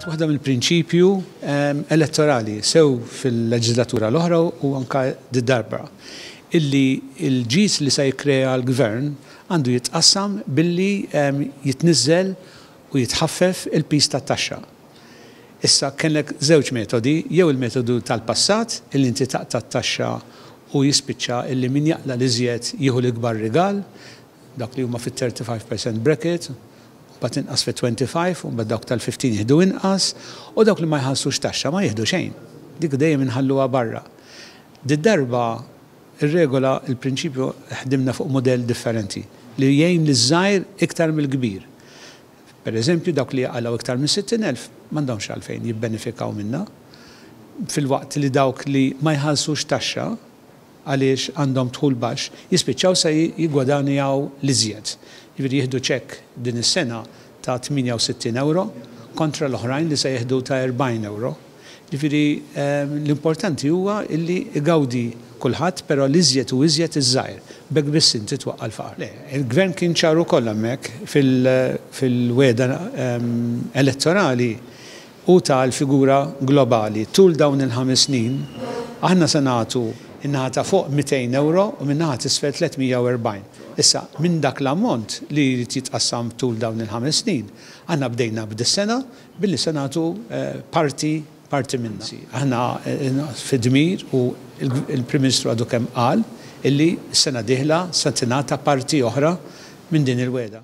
kienet waħda mill-prinċipju elettorali sew fil-leġislatura l-oħra u anka d-darba illi il-ġis li se jikkrea l-gvern għandu jitqassam billi jitniżel u jitħaffef il-pis tat-taxxa. Issa kellek żewġ metodi, jew il-metodu tal-passat illi inti taqta' t-taxxa u jispiċċa illi min jaqla l-iżjed jieħu l-ikbar rigal, dak li huma fit-35% bracket, bat inqas fit-25 u mbagħad dawk tal-15 jieħdu inqas u dawk li ma jħallsux taxxa ma jieħdu xejn. Dik dejjem inħalluha barra. Darba ir-regola il-prinċipju ħdimna fuq modell differenti li jgħin liż-żgħir iktar mill-kbir. Pereżempju dawk li jaqalgħu iktar minn 60,000 m'għandhomx għalfejn jibbenefikaw minnha. Fil-waqt li dawk li ma jħallsux taxxa għaliex għandhom dħul baxx jispiċċaw se jiggwadanjaw l-iżjed. Jiġifieri jieħdu ċekk din is-sena ta' 68 euro kontra l-oħrajn li se jieħdu ta' 40 euro. Jiġifieri l-importanti huwa illi igawdi kulħadd però l-iżjed u iżjed iż-żgħir. B'hekk biss inti twaqqal l-faqar. Il-gvern kien ċar ukoll hemmhekk fil-weda elettorali u tal-figura globali tul dawn il-5 snin aħna se nagħtu in-naħa ta' fuq 200 euro u min-naħa t'isfel 340. Issa, minn dak l-ammont li jrid jitqassam tul dawn il-5 snin, aħna bdejna b'dis-sena billi se nagħtu parti minna. Aħna fid-dmir u il-Prim Ministru għadu kemm qal illi s-sena dieħla se tingħata parti oħra minn din il-weda.